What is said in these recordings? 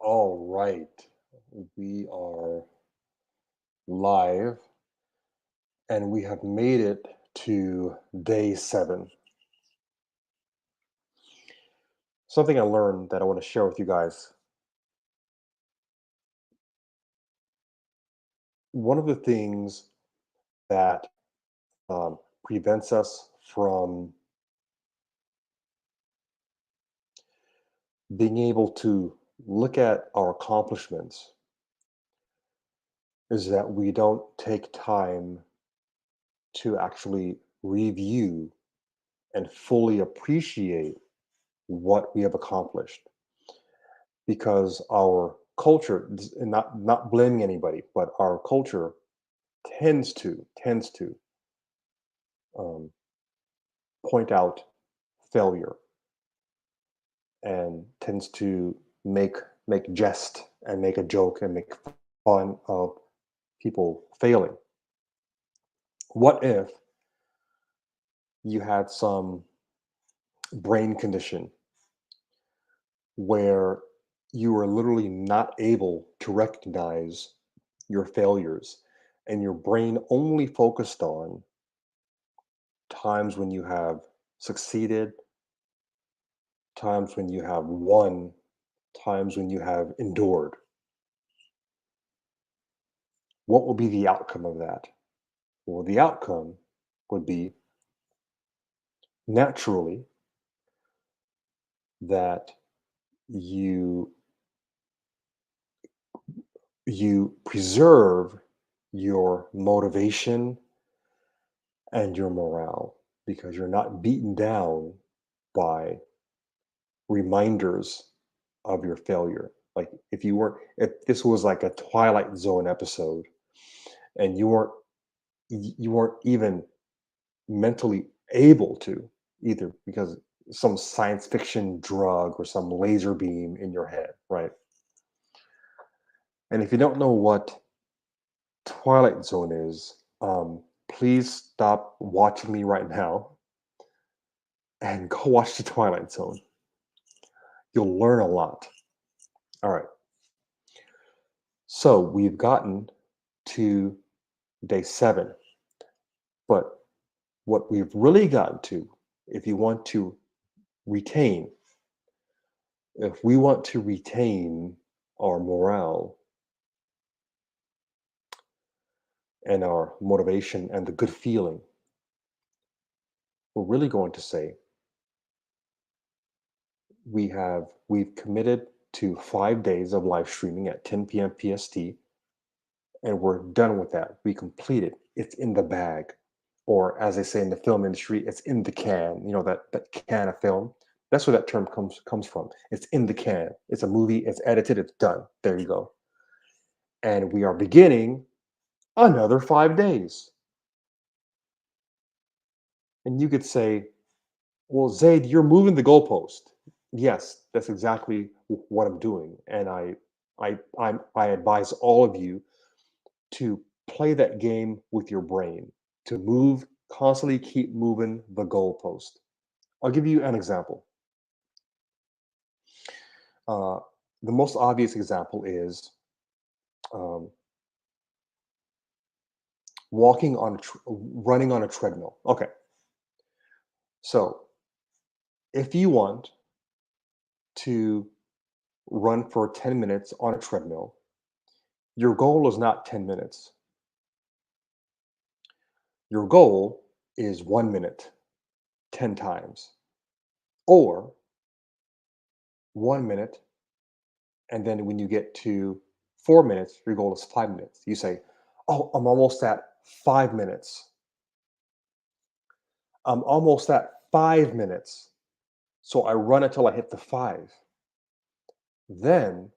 All right. We are live and we have made it to day 7. Something I learned that I want to share with you guys. One of the things that prevents us from being able to look at our accomplishments is that we don't take time to actually review and fully appreciate what we have accomplished. Because our culture, and not blaming anybody, but our culture tends to um, point out failure and tends to make make jest and make a joke and make fun of people failing. What if you had some brain condition where you were literally not able to recognize your failures and your brain only focused on times when you have succeeded, times when you have won, times when you have endured? What will be the outcome of that? Well, the outcome would be naturally that you you preserve your motivation and your morale because you're not beaten down by reminders of your failure. Like if this was like a Twilight Zone episode and you weren't even mentally able to either because some science fiction drug or some laser beam in your head, right? And if you don't know what Twilight Zone is, please stop watching me right now and go watch the Twilight Zone. You'll learn a lot. All right. So we've gotten to day 7, but what we've really gotten to, if you want to retain, if we want to retain our morale and our motivation and the good feeling, we're really going to say we've committed to 5 days of live streaming at 10 p.m. PST, and we're done with that. We completed. It's in the bag, or as they say in the film industry, it's in the can. You know that can of film. That's where that term comes from. It's in the can. It's a movie. It's edited. It's done. There you go. And we are beginning another 5 days. And you could say, well, Zaid, you're moving the goalpost. Yes, that's exactly what I'm doing. And I advise all of you to play that game with your brain, to move, constantly keep moving the goalpost. I'll give you an example. Uh, the most obvious example is um, running on a treadmill. Okay, so if you want to run for 10 minutes on a treadmill, your goal is not 10 minutes. Your goal is 1 minute, 10 times, or 1 minute. And then when you get to 4 minutes, your goal is 5 minutes. You say, oh, I'm almost at 5 minutes. I'm almost at 5 minutes. So I run until I hit the 5. Then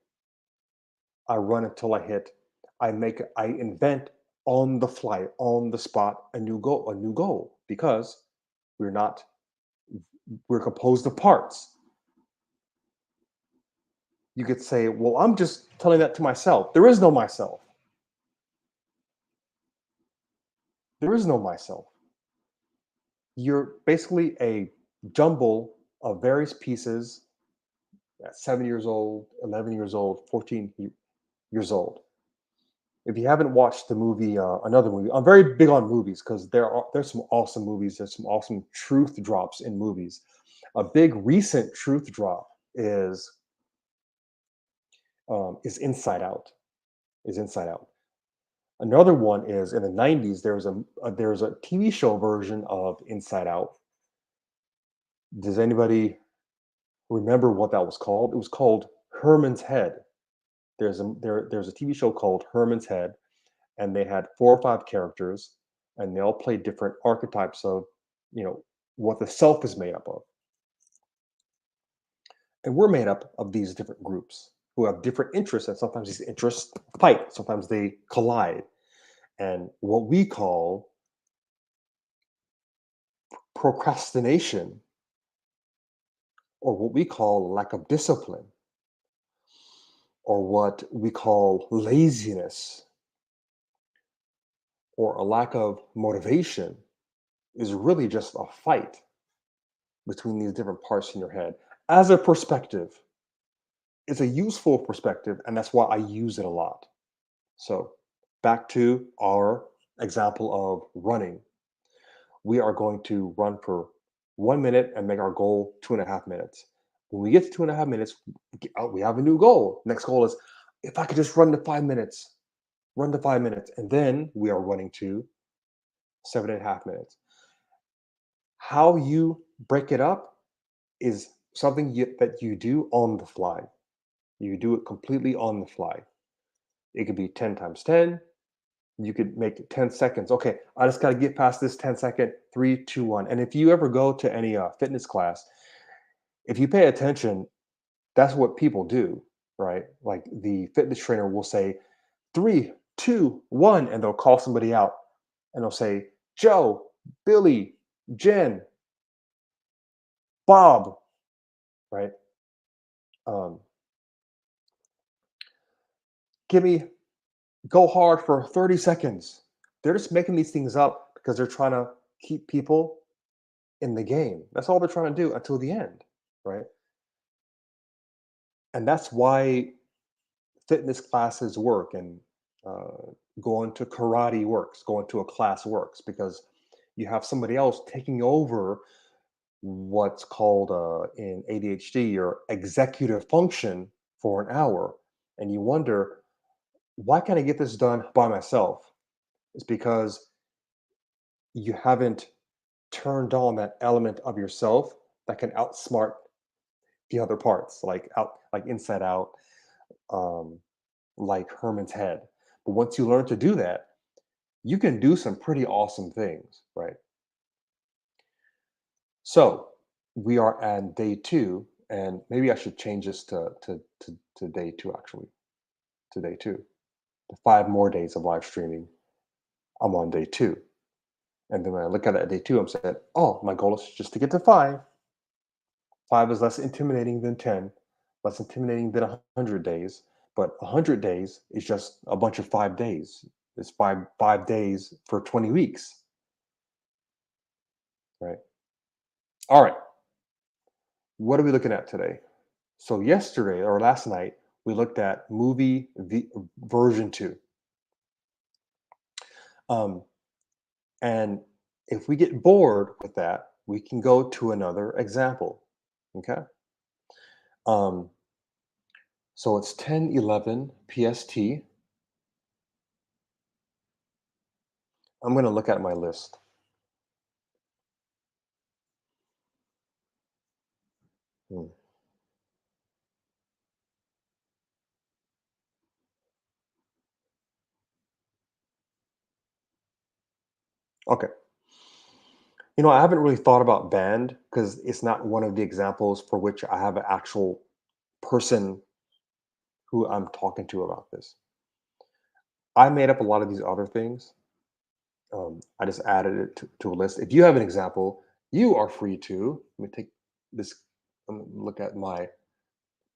I run until I invent on the fly, on the spot, a new goal, because we're not, we're composed of parts. You could say, well, I'm just telling that to myself. There is no myself. There is no myself. You're basically a jumble of various pieces at 7 years old, 11 years old, 14 years old. If you haven't watched the movie, another movie, I'm very big on movies because there's some awesome movies. There's some awesome truth drops in movies. A big recent truth drop is Inside Out. Is Inside Out. Another one is in the 90s. There's a TV show version of Inside Out. Does anybody remember what that was called? It was called Herman's Head. There's a TV show called Herman's Head, and they had 4 or 5 characters, and they all played different archetypes of, you know, what the self is made up of. And we're made up of these different groups who have different interests, and sometimes these interests fight, sometimes they collide. And what we call procrastination, or what we call lack of discipline, or what we call laziness, or a lack of motivation, is really just a fight between these different parts in your head. As a perspective, it's a useful perspective, and that's why I use it a lot. So, back to our example of running. We are going to run for 1 minute and make our goal 2.5 minutes. When we get to 2.5 minutes, we have a new goal. Next goal is, if I could just run to 5 minutes, run to 5 minutes. And then we are running to 7.5 minutes. How you break it up is something that you do on the fly. You do it completely on the fly. It could be 10 times 10. You could make it 10 seconds. Okay, I just got to get past this 10-second, 3, 2, 1. And if you ever go to any fitness class, if you pay attention, that's what people do, right? Like the fitness trainer will say 3, 2, 1, and they'll call somebody out and they'll say, Joe, Billy, Jen, Bob, right? Um, give me go hard for 30 seconds. They're just making these things up because they're trying to keep people in the game. That's all they're trying to do until the end, right? And that's why fitness classes work, and uh, going to karate works, going to a class works, because you have somebody else taking over what's called in ADHD your executive function for an hour. And you wonder, why can't I get this done by myself? It's because you haven't turned on that element of yourself that can outsmart the other parts, like Inside Out, um, like Herman's Head. But once you learn to do that, you can do some pretty awesome things, right? So we are at day two, and maybe I should change this to day two, actually, to day two. The 5 more days of live streaming, I'm on day two. And then when I look at it at day two, I'm saying, oh, my goal is just to get to five. Five is less intimidating than 10, less intimidating than 100 days. But 100 days is just a bunch of 5 days. It's five days for 20 weeks, right? All right. What are we looking at today? So yesterday or last night, we looked at version two. Um, and if we get bored with that, we can go to another example. Okay. Um, so it's 10:11 PST. I'm going to look at my list. Hmm. Okay. I haven't really thought about band because it's not one of the examples for which I have an actual person who I'm talking to about this. I made up a lot of these other things. I just added it to a list. If you have an example, you are free to. Let me take this, look at my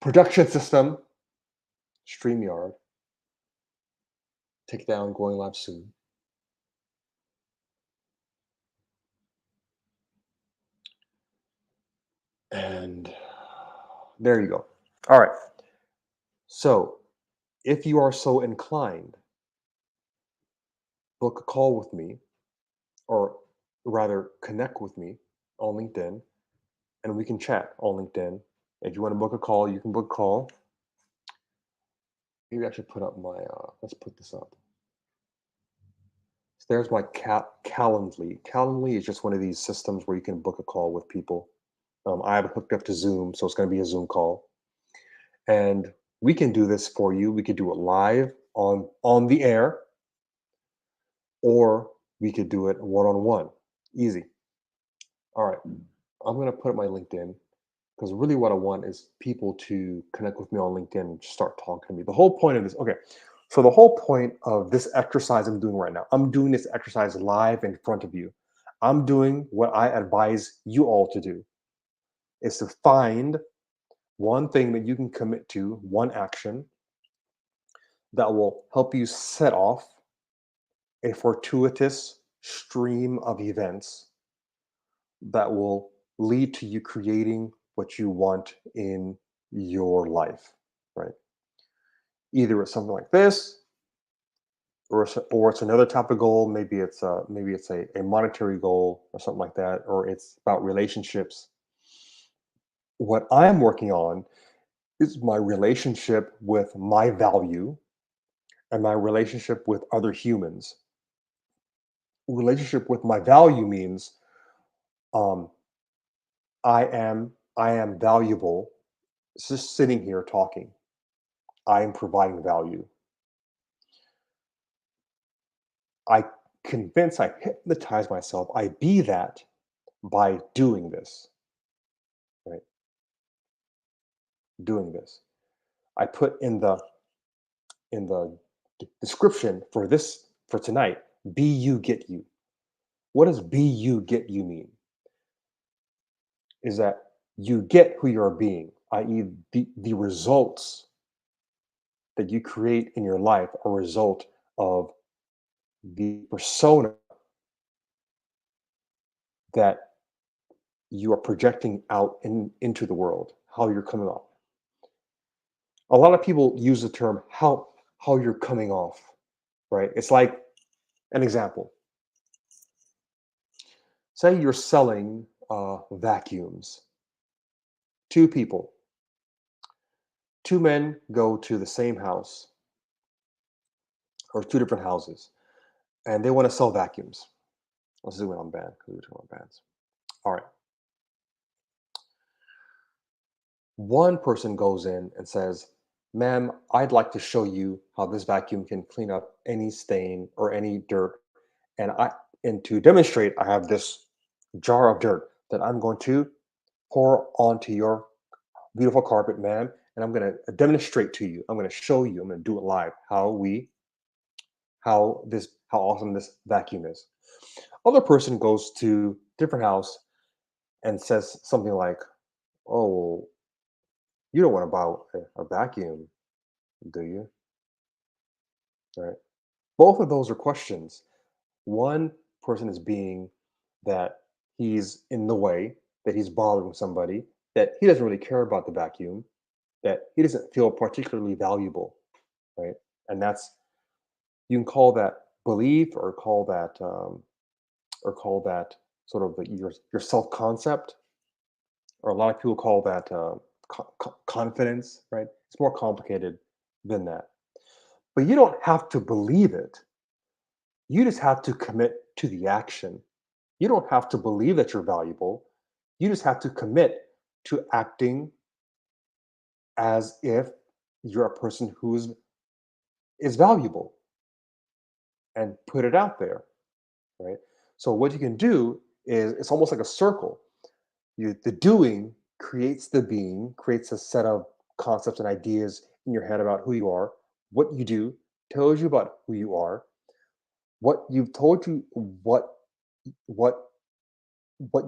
production system, StreamYard, take down going live soon. And there you go. All right. So if you are so inclined, book a call with me, or rather connect with me on LinkedIn, and we can chat on LinkedIn. If you want to book a call, you can book a call. Maybe I should put up my, let's put this up. So there's my Calendly. Calendly is just one of these systems where you can book a call with people. I have it hooked up to Zoom, so it's going to be a Zoom call, and we can do this for you. We could do it live on the air, or we could do it one on one. Easy. All right. I'm going to put up my LinkedIn because really what I want is people to connect with me on LinkedIn and just start talking to me. The whole point of this, okay. So the whole point of this exercise I'm doing right now, I'm doing this exercise live in front of you. I'm doing what I advise you all to do, is to find one thing that you can commit to, one action that will help you set off a fortuitous stream of events that will lead to you creating what you want in your life, right? Either it's something like this, or it's another type of goal. Maybe it's a monetary goal or something like that, or it's about relationships. What I'm working on is my relationship with my value and my relationship with other humans. Relationship with my value means um, I am valuable. Just sitting here talking, I am providing value. I I hypnotize myself. I be that by doing this, right? Doing this. I put in the description for this for tonight, be you get you. What does be you get you mean? Is that you get who you're being, i.e., the results that you create in your life are a result of the persona that you are projecting out into the world, how you're coming off. A lot of people use the term how you're coming off, right? It's like an example. Say you're selling vacuums. Two people, two men go to the same house or two different houses, and they want to sell vacuums. Let's zoom in on band because we're talking about bands. All right. One person goes in and says, "Ma'am, I'd like to show you how this vacuum can clean up any stain or any dirt. And to demonstrate, I have this jar of dirt that I'm going to pour onto your beautiful carpet, ma'am, and I'm going to demonstrate to you. I'm going to show you. I'm going to do it live how awesome this vacuum is." Other person goes to different house and says something like, "Oh, you don't want to buy a vacuum, do you?" Right? Both of those are questions. One person is being that he's in the way, that he's bothering somebody, that he doesn't really care about the vacuum, that he doesn't feel particularly valuable, right? And that's, you can call that belief, or call that sort of your self concept, or a lot of people call that confidence, right? It's more complicated than that. But you don't have to believe it. You just have to commit to the action. You don't have to believe that you're valuable. You just have to commit to acting as if you're a person who is valuable, and put it out there, right? So what you can do is, it's almost like a circle. The doing creates the being, creates a set of concepts and ideas in your head about who you are. What you do tells you about who you are. What you've told you, what what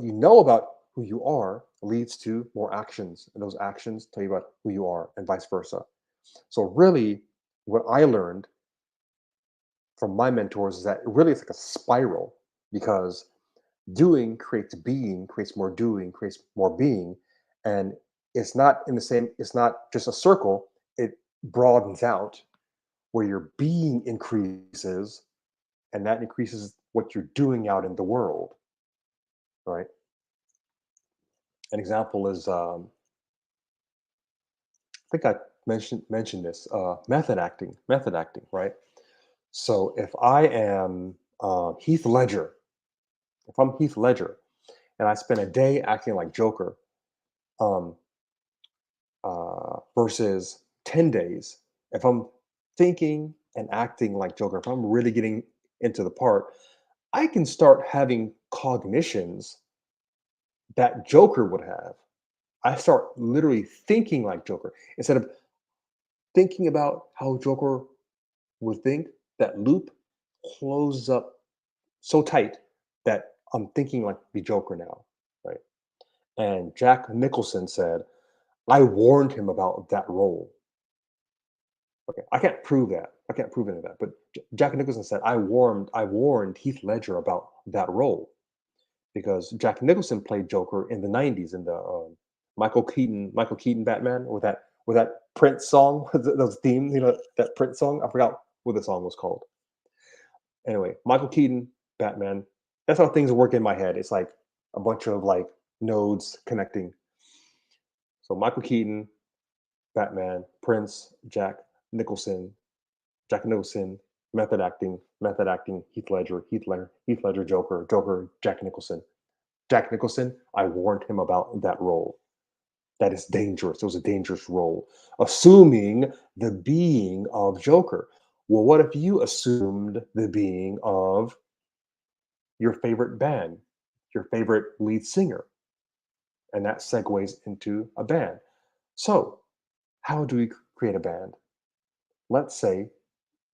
you know about who you are leads to more actions, and those actions tell you about who you are, and vice versa. So really, what I learned from my mentors is that really it's like a spiral, because doing creates being, creates more doing, creates more being, and it's not in the same, it's not just a circle, it broadens out where your being increases, and that increases what you're doing out in the world, right? An example is I think I mentioned this, method acting, right? So if I am Heath Ledger, if I'm Heath Ledger and I spend a day acting like Joker, um, versus 10 days, if I'm thinking and acting like Joker, if I'm really getting into the part, I can start having cognitions that Joker would have. I start literally thinking like Joker instead of thinking about how Joker would think. That loop closes up so tight that I'm thinking like the Joker now, right? And Jack Nicholson said, I warned him about that role. Okay, I can't prove that. I can't prove any of that. But Jack Nicholson said, I warned Heath Ledger about that role because Jack Nicholson played Joker in the '90s in the Michael Keaton Batman, with that Prince song, those themes, that Prince song. I forgot what the song was called. Anyway, Michael Keaton Batman. That's how things work in my head. It's like a bunch of like nodes connecting. So Michael Keaton Batman, Prince, Nicholson, Jack Nicholson, method acting, Heath Ledger, Joker, Jack Nicholson. Jack Nicholson, I warned him about that role. That is dangerous. It was a dangerous role. Assuming the being of Joker. Well, what if you assumed the being of your favorite band, your favorite lead singer? And that segues into a band. So, how do we create a band? Let's say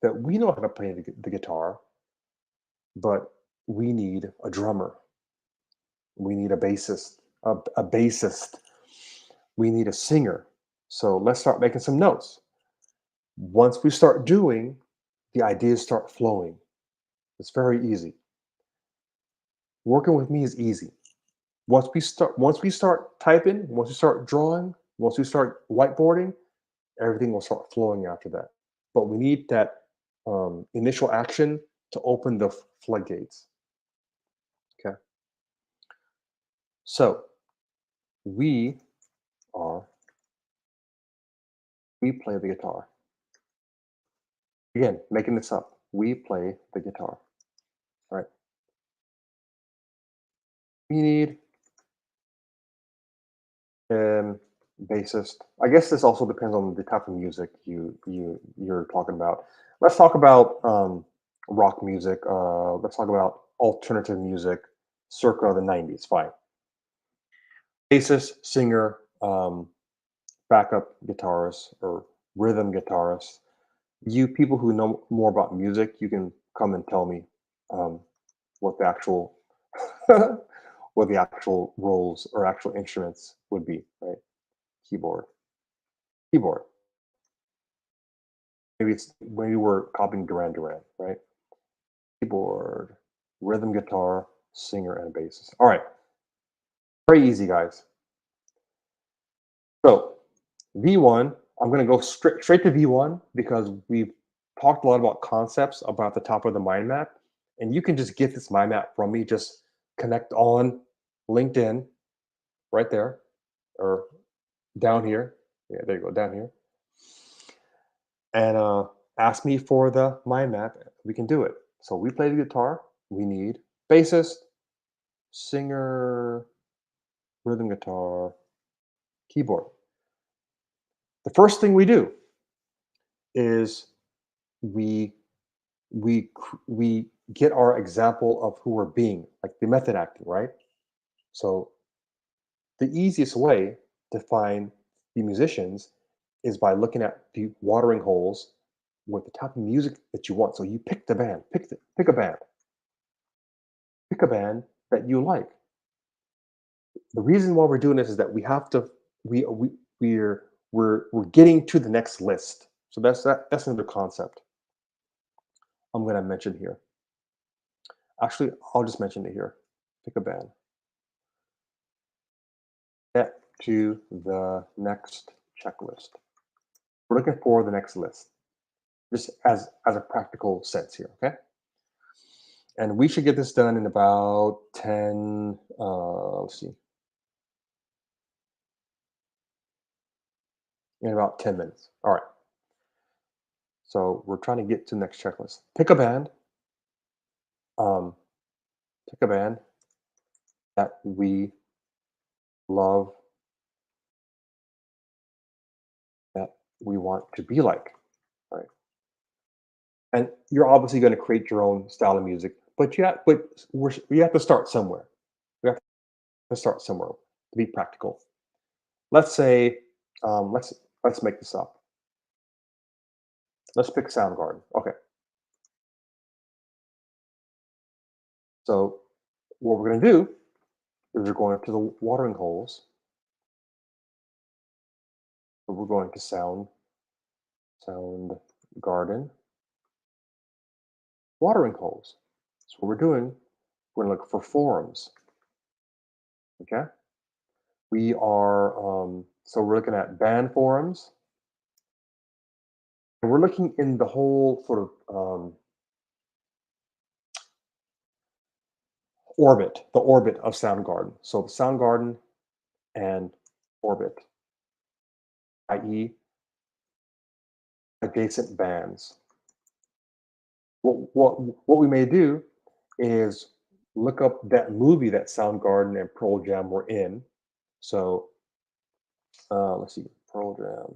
that we know how to play the guitar, but we need a drummer. We need a bassist. We need a singer. So let's start making some notes. Once we start doing, the ideas start flowing. It's very easy. Working with me is easy. Once we start typing, once we start drawing, once we start whiteboarding, everything will start flowing after that. But we need that initial action to open the floodgates. Okay. So we are we play the guitar. Again, making this up. We play the guitar. Right. We need um bassist. I guess this also depends on the type of music you're talking about. Let's talk about rock music. Let's talk about alternative music circa the '90s. Fine. Bassist, singer, backup guitarist, or rhythm guitarist. You people who know more about music, you can come and tell me um, what the actual what the actual roles or actual instruments would be. Right? Keyboard, keyboard. Maybe we're copying Duran Duran, right? Keyboard, rhythm guitar, singer, and bassist. All right, very easy, guys. So V1, I'm going to go straight to V1 because we've talked a lot about concepts about the top of the mind map, and you can just get this mind map from me. Just connect on LinkedIn right there or down here. Yeah, there you go, down here, and ask me for the mind map. We can do it. So we play the guitar. We need bassist, singer, rhythm guitar, keyboard. The first thing we do is we we get our example of who we're being, like the method acting, right? So the easiest way to find the musicians is by looking at the watering holes with the type of music that you want. So you pick the band, pick a band that you like. The reason why we're doing this is that we have to we we're we're getting to the next list. So that's another concept I'm going to mention here. Actually, I'll just mention it here. Pick a band. Yeah. to the next checklist. We're looking for the next list, just as a practical sense here, okay? And we should get this done in about 10, let's see, in about 10 minutes. All right. So we're trying to get to the next checklist. Um, pick a band that we love, that we want to be like, right? And you're obviously going to create your own style of music, we have to start somewhere. We have to start somewhere to be practical. Let's say, let's make this up. Let's pick Soundgarden. Okay, so what we're going to do is we're going to the watering holes. We're going to sound garden watering holes. So what we're doing, we're going to look for forums. Okay, so we're looking at band forums, and we're looking in the whole sort of the orbit of Soundgarden. So the Soundgarden and orbit, i.e., adjacent bands. What we may do is look up that movie that Soundgarden and Pearl Jam were in. So let's see, Pearl Jam.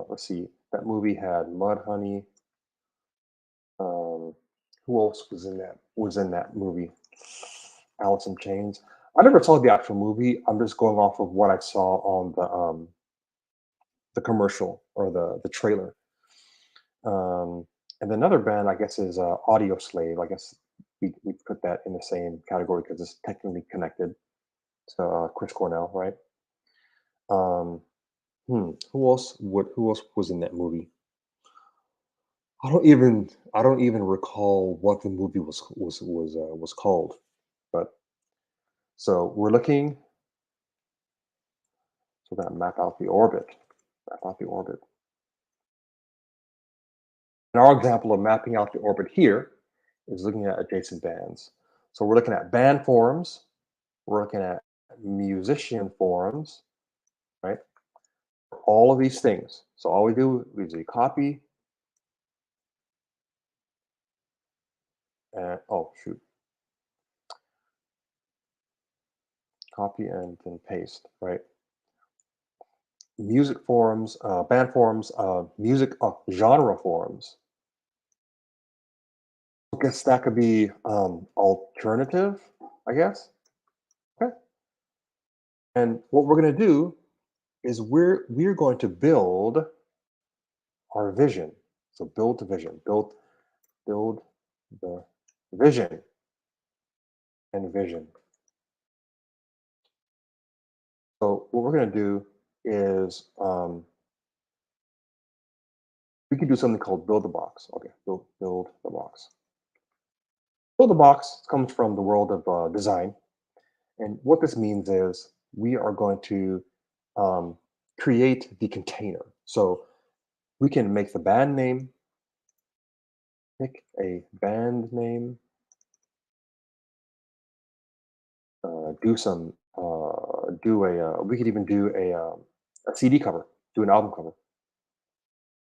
Let's see, that movie had Mudhoney. Um, who else was in that movie? Alice in Chains. I never saw the actual movie. I'm just going off of what I saw on the commercial or the trailer. And another band, I guess, is Audio Slave. I guess we put that in the same category because it's technically connected to Chris Cornell, right? Um, who else was in that movie? I don't even recall what the movie was called. But so we're gonna map out the orbit. Map out the orbit. And our example of mapping out the orbit here is looking at adjacent bands. So we're looking at band forums, we're looking at musician forums, right? All of these things. So all we do is we copy and oh shoot, copy and then paste, right? Music forums, band forums, music genre forums. I guess that could be alternative, I guess. Okay. And what we're going to do is we're going to build our vision. So build the vision, build the vision and vision. So what we're going to do is we can do something called build the box. Okay, build the box. Build the box comes from the world of design, and what this means is we are going to um, create the container. So we can make the band name, pick a band name, do some, do a, we could even do a CD cover, do an album cover,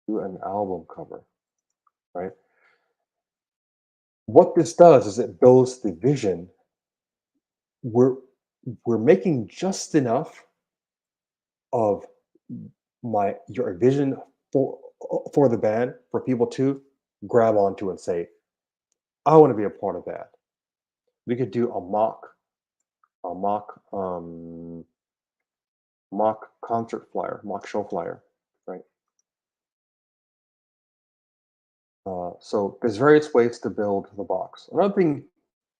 do an album cover, right? What this does is it builds the vision. We're we're making just enough of your vision for the band for people to grab onto and say, I want to be a part of that. We could do a mock concert flyer, mock show flyer, right? So there's various ways to build the box. Another thing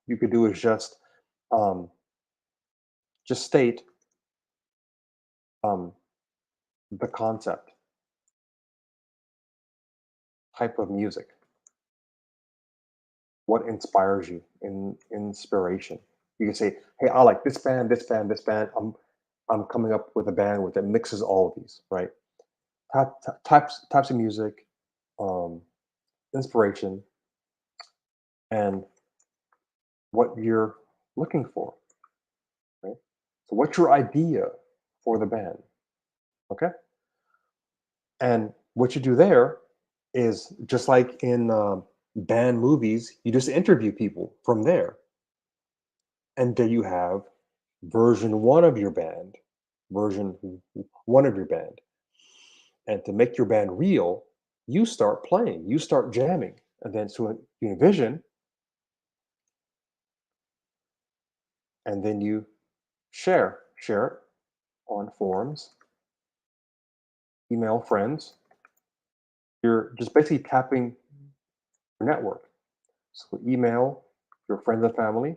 you could do is um, just state um, the concept, type of music, what inspires you, in inspiration. You can say, "Hey, I like this band, this band, this band. I'm coming up with a band with that mixes all of these, right? Types of music, um, inspiration, and what you're looking for, right? So, what's your idea for the band? Okay, and what you do there is just like in band movies, you just interview people from there, and then you have version one of your band, version one of your band. And to make your band real, you start playing, you start jamming. And then so you envision, and then you share it on forums, email friends. You're just basically tapping your network. So email your friends and family,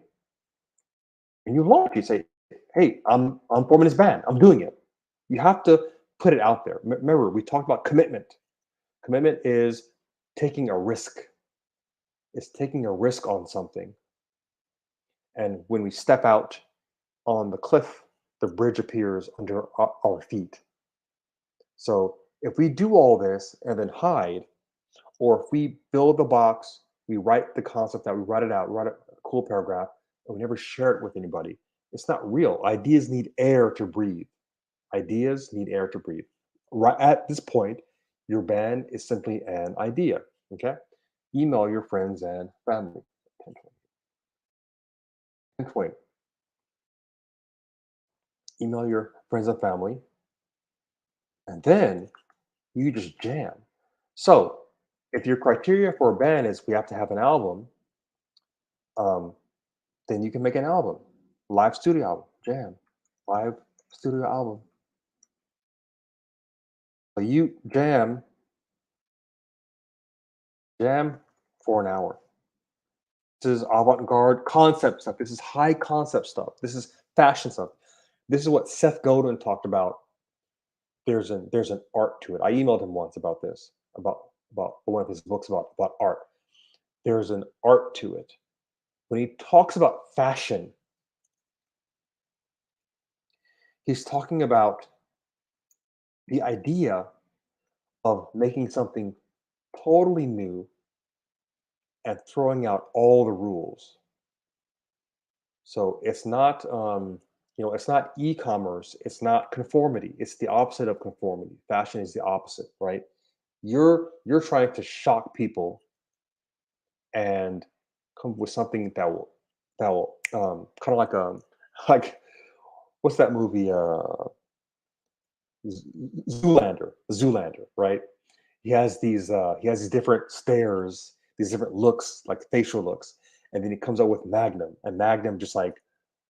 and you launch. You say, "Hey, I'm forming this band. I'm doing it." You have to put it out there. Remember, we talked about commitment. Commitment is taking a risk. It's taking a risk on something. And when we step out on the cliff, the bridge appears under our feet. So if we do all this and then hide, or if we build the box, we write the concept out, we write it out, write a cool paragraph, and we never share it with anybody, it's not real. Ideas need air to breathe. Ideas need air to breathe. Right at this point, your band is simply an idea. Okay? Email your friends and family. 10, 20. Email your friends and family, and then you just jam. So if your criteria for a band is we have to have an album, um, then you can make an album, live studio album, jam, live studio album. So you jam for an hour. This is avant-garde concept stuff. This is high concept stuff. This is fashion stuff. This is what Seth Godin talked about. There's an art to it. I emailed him once about this, about one of his books about art. There's an art to it. When he talks about fashion, he's talking about the idea of making something totally new and throwing out all the rules. So it's not, it's not e-commerce. It's not conformity. It's the opposite of conformity. Fashion is the opposite, right? You're trying to shock people and come with something that will kind of like like what's that movie? Zoolander, right? He has these different stares, these different looks, like facial looks, and then he comes out with Magnum, and Magnum just like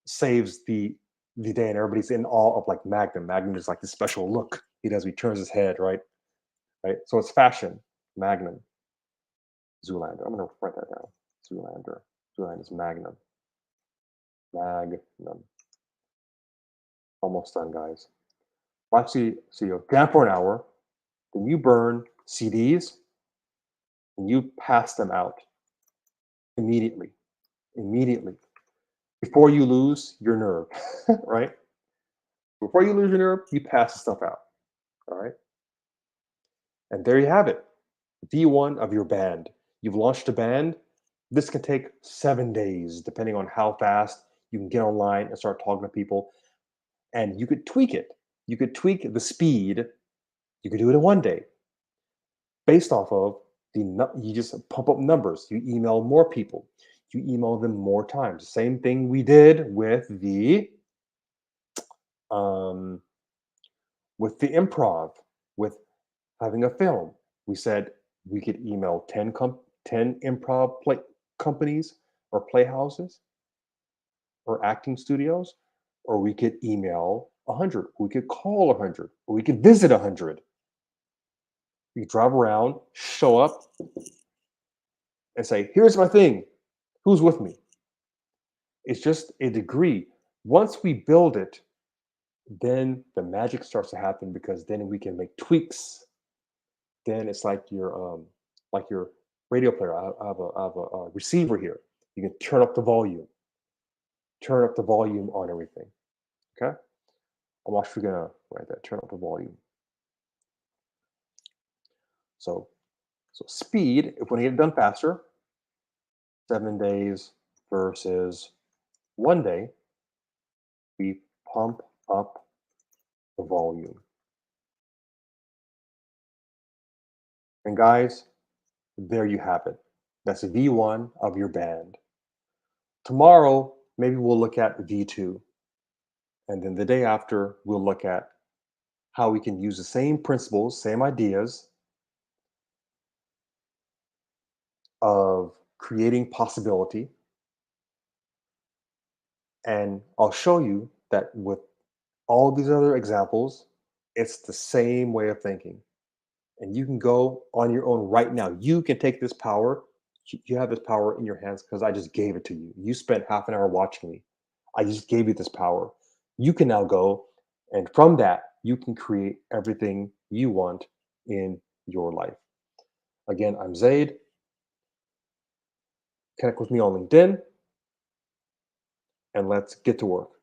saves the day, and everybody's in awe of like Magnum. Magnum is like this special look he does. He turns his head, right, right. So it's fashion, Magnum, Zoolander. I'm gonna write that down. Zoolander, Zoolander is Magnum, Magnum. Almost done, guys. Watch so you jam for an hour, then you burn CDs and you pass them out immediately, immediately, before you lose your nerve, right? Before you lose your nerve, you pass the stuff out, all right? And there you have it, V1 of your band. You've launched a band. This can take 7 days, depending on how fast you can get online and start talking to people. And you could tweak it. You could tweak the speed. You could do it in 1 day based off of you just pump up numbers. You email more people. You email them more times. Same thing we did um, with the improv, with having a film. We said we could email 10 improv companies or playhouses or acting studios, or we could email 100. We could call 100, or we could visit 100. You drive around, show up, and say, "Here's my thing. Who's with me?" It's just a degree. Once we build it, then the magic starts to happen because then we can make tweaks. Then it's like your radio player. I have a receiver here. You can turn up the volume. turn up the volume on everything. Okay? I'm actually gonna write that, turn up the volume. So speed, if we want to get it done faster, 7 days versus 1 day, we pump up the volume. And guys, there you have it. That's V1 of your band. Tomorrow, maybe we'll look at V2. And then the day after, we'll look at how we can use the same principles, same ideas of creating possibility. And I'll show you that with all these other examples, it's the same way of thinking. And you can go on your own right now. You can take this power. You have this power in your hands because I just gave it to you. You spent half an hour watching me. I just gave you this power. You can now go, and from that, you can create everything you want in your life. Again, I'm Zaid. Connect with me on LinkedIn, and let's get to work.